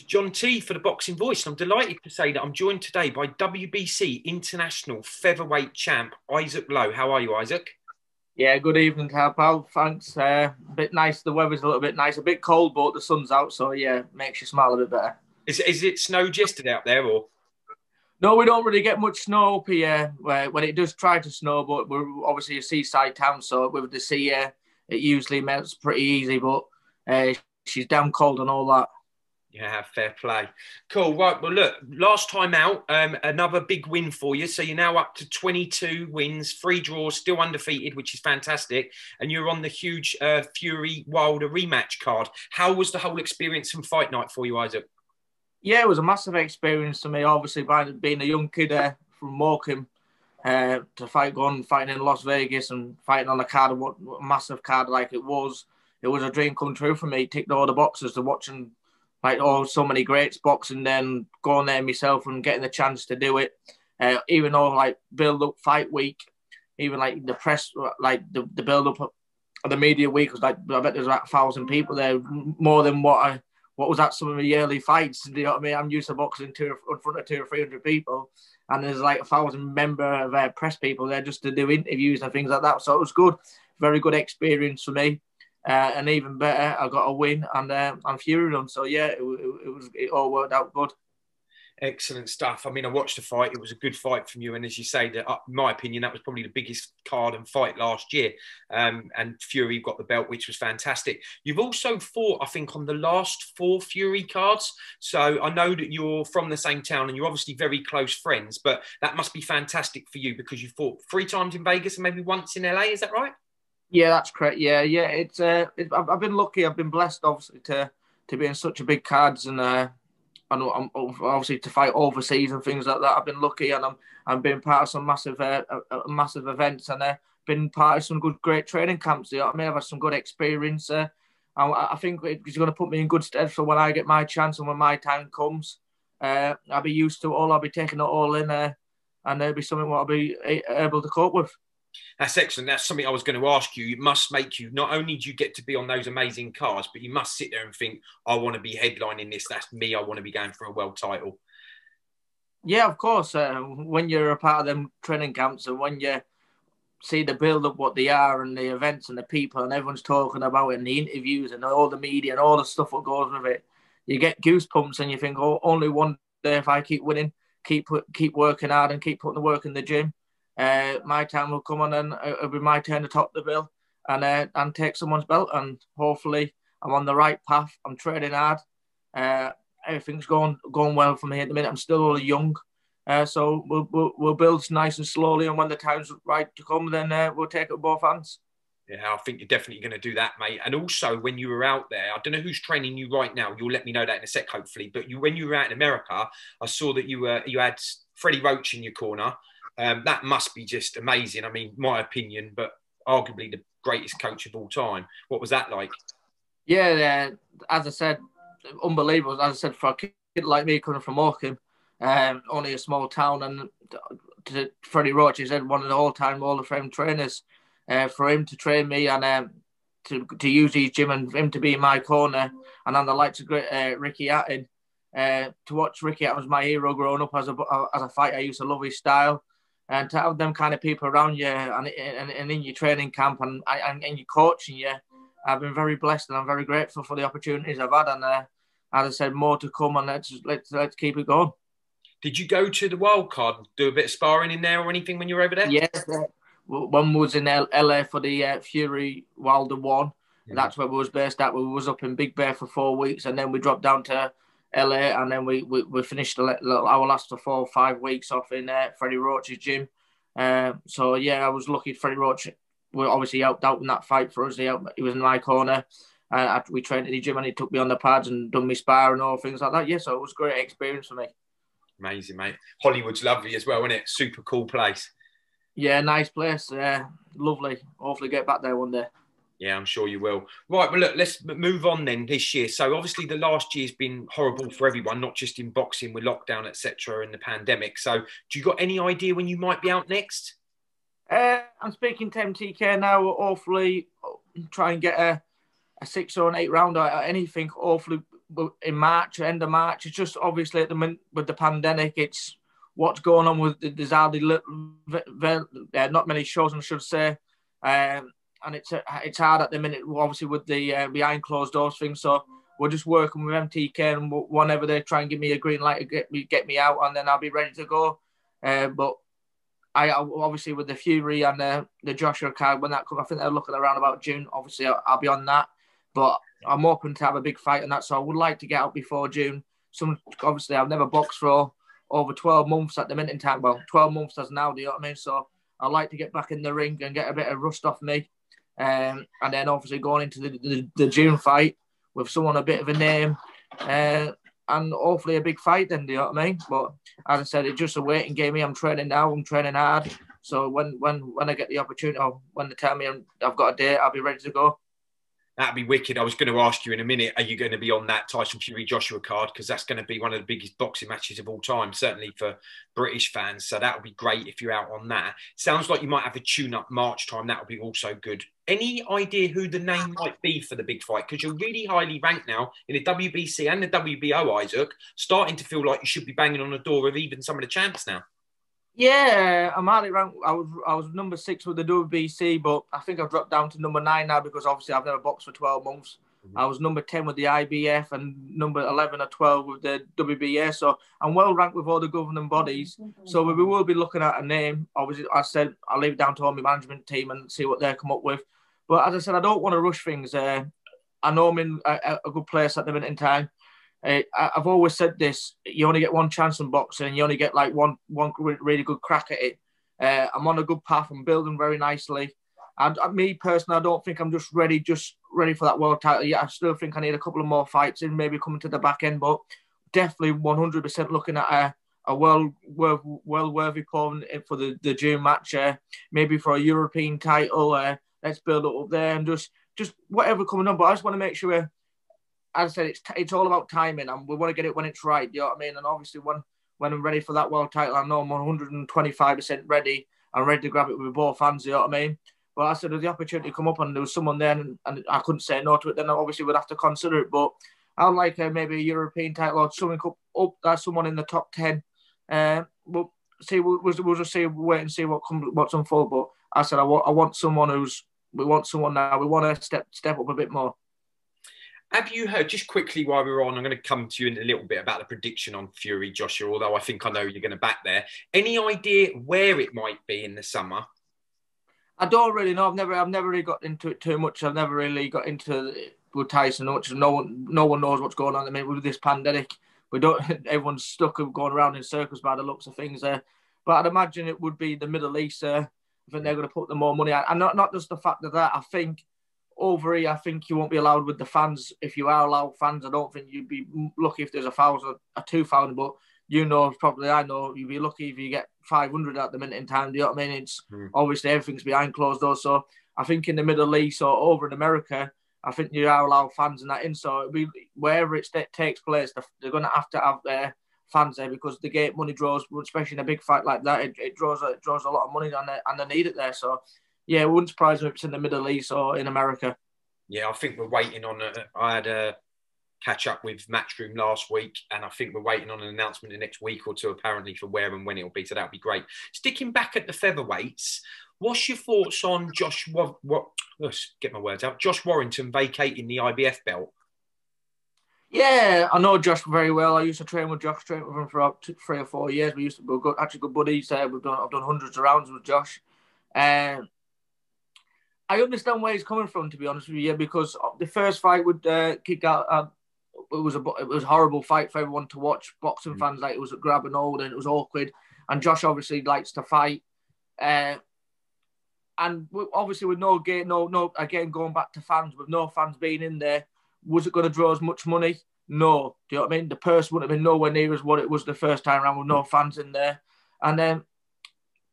John T for the Boxing Voice. And I'm delighted to say that I'm joined today by WBC International Featherweight Champ Isaac Lowe. How are you, Isaac? Yeah, good evening, pal. Thanks. A bit nice. The weather's a little bit nice. A bit cold, but the sun's out, so yeah, makes you smile a bit better. Is it snowed yesterday out there, or? No, we don't really get much snow up here. When it does try to snow, but we're obviously a seaside town, so with the sea, it usually melts pretty easy. But she's damn cold and all that. Yeah, fair play. Cool. Right. Well, look, last time out, another big win for you. So you're now up to 22 wins, 3 draws, still undefeated, which is fantastic. And you're on the huge Fury Wilder rematch card. How was the whole experience from fight night for you, Isaac? Yeah, it was a massive experience to me. Obviously, being a young kid from Morecambe, to fighting in Las Vegas and fighting on a card, what a massive card like it was a dream come true for me. Ticked all the boxes to watching so many greats boxing, then going there myself and getting the chance to do it. Even though build up fight week, even the press, the build up of the media week was I bet there's about 1,000 people there, more than what was at some of the yearly fights. You know what I mean? I'm used to boxing in front of 200 or 300 people, and there's 1,000 member of press people there just to do interviews and things like that. So it was good, very good experience for me. And even better, I got a win and Fury done. So yeah, it all worked out good. Excellent stuff. I mean, I watched the fight. It was a good fight from you. And as you say, that, in my opinion, that was probably the biggest card and fight last year. And Fury got the belt, which was fantastic. You've also fought, I think, on the last 4 Fury cards. So I know that you're from the same town and you're obviously very close friends, but that must be fantastic for you because you fought 3 times in Vegas and maybe once in LA. Is that right? Yeah, that's correct. Yeah. I've been lucky. I've been blessed, obviously, to be in such a big cards and obviously to fight overseas and things like that. I've been lucky, and I'm being part of some massive events, and been part of some great training camps. You know what I mean? I've had some good experience. I think it's going to put me in good stead for when I get my chance and when my time comes. I'll be used to it all. I'll be taking it all in, and there'll be something what I'll be able to cope with. That's excellent. That's something I was going to ask you. It must make you, not only do you get to be on those amazing cards, but you must sit there and think, I want to be headlining this. That's me. I want to be going for a world title. Yeah, of course. When you're a part of them training camps and when you see the build-up, what they are, and the events and the people, and everyone's talking about it, and the interviews and all the media and all the stuff that goes with it, you get goosebumps and you think, oh, only one day if I keep winning, keep working hard and keep putting the work in the gym, my time will come on and it'll be my turn to top the bill and take someone's belt. And hopefully I'm on the right path. I'm training hard. Everything's going well for me at the minute. I'm still really young. So we'll build nice and slowly. And when the time's right to come, then we'll take it with both hands. Yeah, I think you're definitely going to do that, mate. And also, when you were out there, I don't know who's training you right now. You'll let me know that in a sec, hopefully. But when you were out in America, I saw that you had Freddie Roach in your corner. That must be just amazing. I mean, my opinion, but arguably the greatest coach of all time. What was that like? Yeah, as I said, unbelievable. As I said, for a kid like me coming from Morecambe, only a small town, and Freddie Roach is one of the all-time Hall of Fame trainers. For him to train me and to use his gym and for him to be in my corner, and on the likes of Ricky Hatton, to watch Ricky Hatton was my hero growing up as a fighter. I used to love his style. And to have them kind of people around you and in your training camp and your coaching you, I've been very blessed and I'm very grateful for the opportunities I've had. And as I said, more to come, and let's keep it going. Did you go to the wild card, do a bit of sparring in there or anything when you were over there? Yes, one was in LA for the Fury Wilder one. Mm-hmm. That's where we was based at. We was up in Big Bear for 4 weeks, and then we dropped down to LA, and then we finished our last 4 or 5 weeks off in Freddie Roach's gym. So yeah, I was lucky. Freddie Roach obviously helped out in that fight for us. He was in my corner. We trained at the gym, and he took me on the pads and done me spar and all things like that. Yeah, so it was a great experience for me. Amazing, mate. Hollywood's lovely as well, isn't it? Super cool place. Yeah, nice place. Lovely. Hopefully get back there one day. Yeah, I'm sure you will. Right, well, look, let's move on then this year. So obviously the last year's been horrible for everyone, not just in boxing with lockdown, etc., and the pandemic. So do you got any idea when you might be out next? I'm speaking to MTK now. Hopefully try and get a 6 or an 8 round or anything. Hopefully in March, end of March. It's just obviously at the minute with the pandemic, it's what's going on with there's hardly not many shows, I should say, and it's hard at the minute, obviously with the behind closed doors thing. So we're just working with MTK, and whenever they try and give me a green light to get me out, and then I'll be ready to go. But I obviously with the Fury and the Joshua card, when that comes, I think they're looking around about June. Obviously, I'll be on that, but I'm hoping to have a big fight and that. So I would like to get out before June. Obviously, I've never boxed for over 12 months at the minute in time. Well, 12 months as now, do you know what I mean? So I'd like to get back in the ring and get a bit of rust off me. And then obviously going into the June fight with someone a bit of a name. And hopefully a big fight then, do you know what I mean? But as I said, it's just a waiting game. I'm training now. I'm training hard. So when I get the opportunity, or when they tell me I've got a date, I'll be ready to go. That'd be wicked. I was going to ask you in a minute, are you going to be on that Tyson Fury Joshua card? Because that's going to be one of the biggest boxing matches of all time, certainly for British fans. So that would be great if you're out on that. Sounds like you might have a tune-up March time. That would be also good. Any idea who the name might be for the big fight? Because you're really highly ranked now in the WBC and the WBO, Isaac. Starting to feel like you should be banging on the door of even some of the champs now. Yeah, I'm highly ranked. I was number 6 with the WBC, but I think I've dropped down to number 9 now because obviously I've never boxed for 12 months. I was number 10 with the IBF and number 11 or 12 with the WBA. So I'm well ranked with all the governing bodies. So we will be looking at a name. Obviously, I said I'll leave it down to all my management team and see what they come up with. But as I said, I don't want to rush things. I know I'm in a good place at the minute in time. I've always said this: you only get one chance in boxing, and you only get like one really good crack at it. I'm on a good path. I'm building very nicely. And me personally, I don't think I'm just ready for that world title. Yeah, I still think I need a couple of more fights in, maybe coming to the back end. But definitely 100% looking at a well-worthy opponent for the June match. Maybe for a European title. Let's build it up there and just whatever coming on. But I just want to make sure. As I said, it's all about timing, and we want to get it when it's right. You know what I mean? And obviously, when I'm ready for that world title, I know I'm 125% ready. I'm ready to grab it with both hands. You know what I mean? But I said, if the opportunity come up and there was someone there, and I couldn't say no to it, then I obviously would have to consider it. But I'd like maybe a European title or something up there, someone in the top 10. We'll see. We'll just see, wait and see what's unfold. But I said, I want someone we want someone now. We want to step up a bit more. Have you heard, just quickly while we're on, I'm going to come to you in a little bit about the prediction on Fury, Joshua, although I think I know you're going to back there. Any idea where it might be in the summer? I don't really know. I've never really got into it too much. I've never really got into it with Tyson much. No one knows what's going on. I mean, with this pandemic, everyone's stuck of going around in circles by the looks of things there. But I'd imagine it would be the Middle East. I think they're going to put the more money out. And not just the fact of that, I think over here, I think you won't be allowed with the fans. If you are allowed fans, I don't think you'd be lucky if there's 1,000 or 2,000. But I know you'd be lucky if you get 500 at the minute in time. Do you know what I mean? It's obviously everything's behind closed doors. So I think in the Middle East or over in America, I think you are allowed fans in that in. So it'll be, wherever it takes place, they're going to have their fans there because the gate money draws, especially in a big fight like that, it draws a lot of money and they need it there. So. Yeah, it wouldn't surprise me if it's in the Middle East or in America. Yeah, I think we're waiting on I had a catch up with Matchroom last week, and I think we're waiting on an announcement the next week or two, apparently, for where and when it'll be. So that'll be great. Sticking back at the featherweights, what's your thoughts on Josh Warrington vacating the IBF belt? Yeah, I know Josh very well. I used to train with Josh, trained with him for about 3 or 4 years. We used to be actually good buddies. I've done hundreds of rounds with Josh. I understand where he's coming from, to be honest with you, because the first fight would kick out. It was a horrible fight for everyone to watch. Boxing fans, like, it was a grab and hold, and it was awkward. And Josh obviously likes to fight, and obviously with no gate, no again going back to fans, with no fans being in there, was it going to draw as much money? No. Do you know what I mean? The purse wouldn't have been nowhere near as what it was the first time around with no fans in there. And then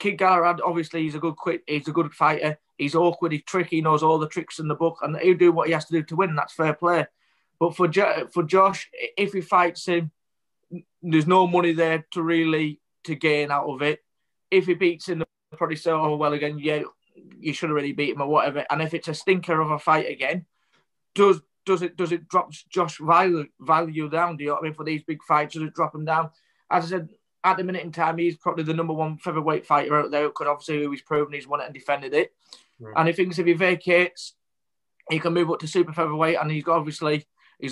Kid Galahad, obviously, he's a good fighter. He's awkward, he's tricky, he knows all the tricks in the book, and he'll do what he has to do to win, and that's fair play. But for Josh, if he fights him, there's no money there to gain out of it. If he beats him, they'll probably say, oh, well, again, yeah, you should have really beat him or whatever. And if it's a stinker of a fight again, does does it drop Josh value down? Do you know what I mean? For these big fights, does it drop him down? As I said, at the minute in time, he's probably the #1 featherweight fighter out there, because obviously he's proven he's won it and defended it. And he thinks if he vacates, he can move up to super featherweight, and he's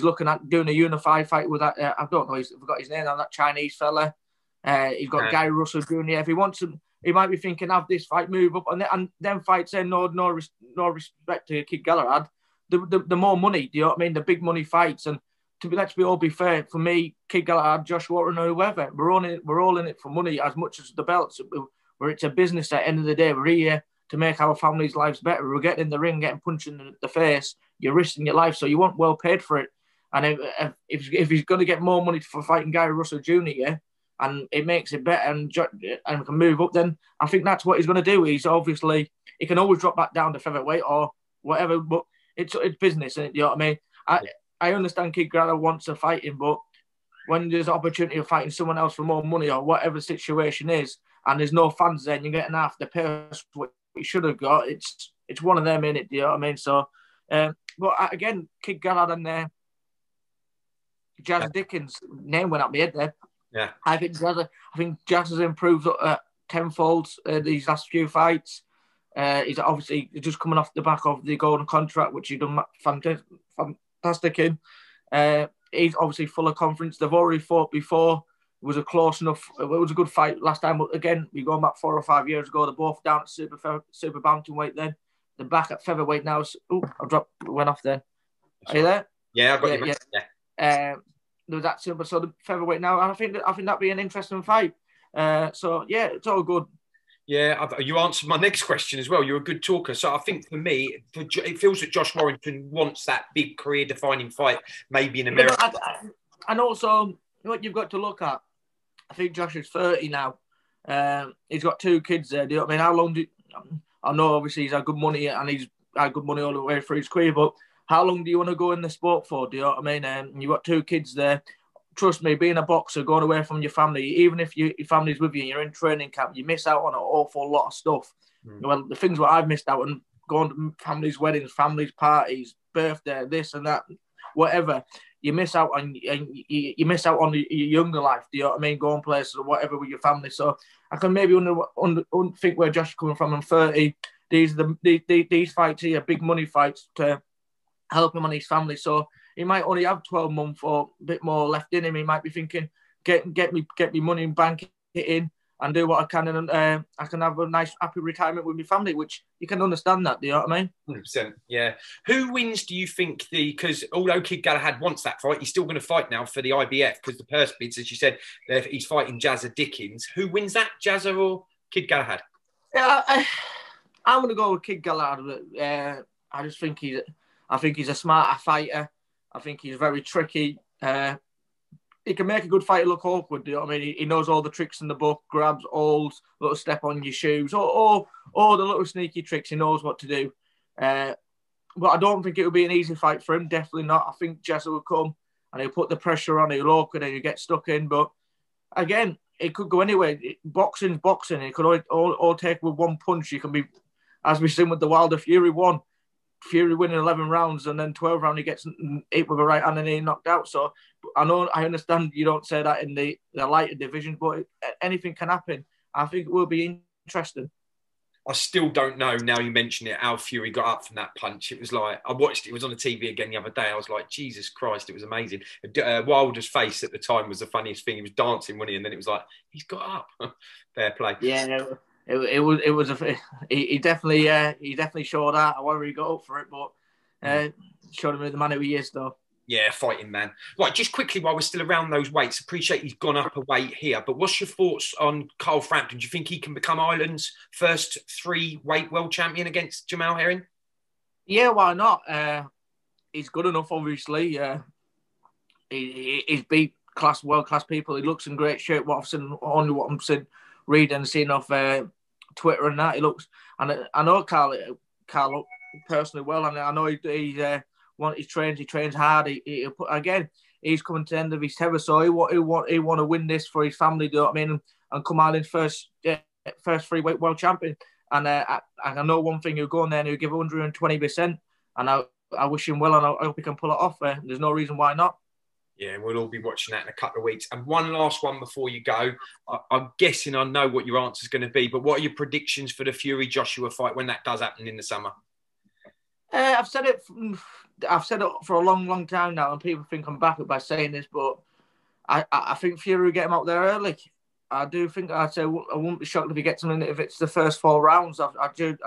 looking at doing a unified fight with that. I don't know, I've got his name on that Chinese fella. He's got Gary Russell Jr. If he wants to, he might be thinking, have this fight move up, and then fights saying no respect to Kid Galahad. The more money, do you know what I mean? The big money fights, and let's all be fair. For me, Kid Galahad, Josh Warren, or whoever, we're all in it for money as much as the belts. Where it's a business at the end of the day. We're here to make our families' lives better. We're getting in the ring, getting punched in the face. You're risking your life, so you want well paid for it. And if he's going to get more money for fighting Gary Russell Jr., yeah, and it makes it better and can move up, then I think that's what he's going to do. He can always drop back down to featherweight or whatever, but it's business, isn't it? You know what I mean? I understand Kid Galahad wants to fight him, but when there's an opportunity of fighting someone else for more money or whatever the situation is, and there's no fans there, and you're getting half the purse what you should have got, it's one of them, innit? Do you know what I mean? So, but again, Kid Galahad and Jazz Dickens name went up my head there. Yeah, I think Jazz has improved tenfold these last few fights. He's obviously just coming off the back of the golden contract, which he's done fantastic in. He's obviously full of confidence. They've already fought before. It was a close enough. It was a good fight last time, but again, we're going back 4 or 5 years ago. They're both down at super bantamweight. Then they're back at featherweight now. Went off there. Are you there? Yeah, I've got you. Yeah. There was that super. So the featherweight now, and I think that'd be an interesting fight. So yeah, it's all good. Yeah, you answered my next question as well. You're a good talker. So I think for me, it feels that Josh Warrington wants that big career-defining fight, maybe in America. And also, what you've got to look at, I think Josh is 30 now. He's got 2 kids there. Do you know what I mean? How long I know obviously he's had good money and he's had good money all the way through his career, but how long do you want to go in the sport for? Do you know what I mean? You've got 2 kids there. Trust me, being a boxer, going away from your family, even if your family's with you and you're in training camp, you miss out on an awful lot of stuff. Well, the things what I've missed out on, going to families' weddings, families' parties, birthday, this and that, whatever, you miss out on, you miss out on your younger life. Do you know what I mean? Going places or whatever with your family. So I can maybe think where Josh is coming from. I'm 30. These fights here, big money fights to help him on his family. So he might only have 12 months or a bit more left in him. He might be thinking, get me money and bank it in and do what I can, and I can have a nice, happy retirement with my family, which you can understand that. Do you know what I mean? 100%, yeah. Who wins, do you think, because although Kid Galahad wants that fight, he's still going to fight now for the IBF because the purse bids, as you said, he's fighting Jazza Dickens. Who wins that, Jazza or Kid Galahad? Yeah, I'm going to go with Kid Galahad. I just think he's a smarter fighter. I think he's very tricky. He can make a good fighter look awkward. Do you know what I mean? He knows all the tricks in the book, grabs, holds, little step on your shoes, all the little sneaky tricks. He knows what to do. But I don't think it will be an easy fight for him. Definitely not. I think Jesse will come and he'll put the pressure on. He'll awkward and he'll get stuck in. But again, it could go anywhere. Boxing's boxing. It could all take with one punch. You can be, as we've seen with the Wilder Fury one. Fury winning 11 rounds and then 12 rounds he gets hit with a right hand and he knocked out. So I understand you don't say that in the lighter divisions, but anything can happen. I think it will be interesting. I still don't know, now you mention it, how Fury got up from that punch. It was like, I watched it, it was on the TV again the other day. I was like, Jesus Christ, it was amazing. Wilder's face at the time was the funniest thing. He was dancing, wasn't he? And then it was like, he's got up. Fair play. Yeah, he definitely showed that. However, he got up for it, but showed him the man who he is, though. Yeah, fighting man. Right, just quickly while we're still around those weights, appreciate he's gone up a weight here, but what's your thoughts on Carl Frampton? Do you think he can become Ireland's first 3-weight world champion against Jamal Herring? Yeah, why not? He's good enough, obviously. He's beat world class people. He looks in great shape. What I'm seeing, reading and seeing off Twitter and that, he looks. And I know Carl personally well, and I know he trains hard. He's coming to the end of his tether, so he want to win this for his family. Do you know what I mean? And come out in first 3-weight world champion. And I know one thing: he'll go in there and he'll give 120%. And I wish him well, and I hope he can pull it off. There's no reason why not. Yeah, we'll all be watching that in a couple of weeks. And one last one before you go. I'm guessing I know what your answer is going to be, but what are your predictions for the Fury-Joshua fight when that does happen in the summer? I've said it for a long, long time now, and people think I'm back by saying this, but I think Fury will get him out there early. I do think I wouldn't be shocked if he gets him in if it's the first 4 rounds. I do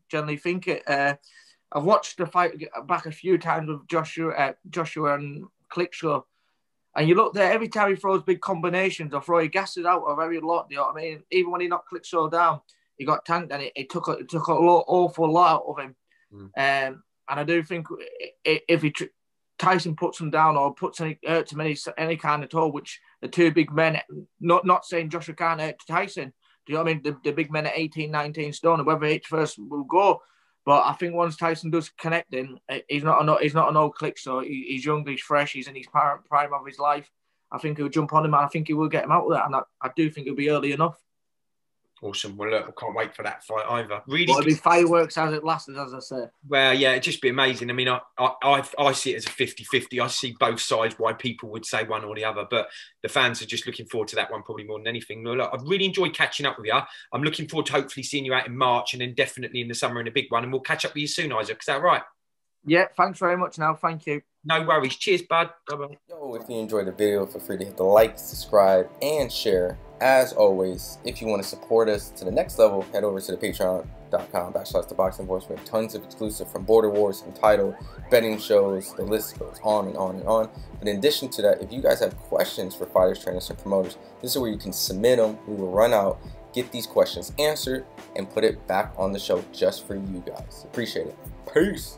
generally think it. I've watched the fight back a few times with Joshua and Klitschko, and you look there every time he throws big combinations or he gasses out a very lot. You know what I mean? Even when he knocked Klitschko down, he got tanked, and it took an awful lot out of him. And I do think if Tyson puts him down or puts any hurt to any kind at all, which the 2 big men, not saying Joshua can't hurt Tyson, do you know what I mean? The big men at 18, 19 stone, and whether H first will go. But I think once Tyson does connect in, he's not an old click, so he's young, he's fresh, he's in his prime of his life. I think he'll jump on him, and I think he will get him out of that, and I do think it'll be early enough. Awesome. Well, look, I can't wait for that fight either. Really, it'll be fireworks as it lasts, as I say. Well, yeah, it'd just be amazing. I mean, I see it as a 50-50. I see both sides why people would say one or the other, but the fans are just looking forward to that one probably more than anything. Look, I've really enjoyed catching up with you. I'm looking forward to hopefully seeing you out in March, and then definitely in the summer in a big one, and we'll catch up with you soon, Isaac. Is that right? Yeah, thanks very much now. Thank you. No worries. Cheers, bud. Bye-bye. Yo, if you enjoyed the video, feel free to hit the like, subscribe, and share. As always, if you want to support us to the next level, head over to the patreon.com/ThaBoxingVoice. We have tons of exclusive from Border Wars, Entitled, betting shows, the list goes on and on and on. But in addition to that, if you guys have questions for fighters, trainers, and promoters, this is where you can submit them. We will run out, get these questions answered, and put it back on the show just for you guys. Appreciate it. Peace.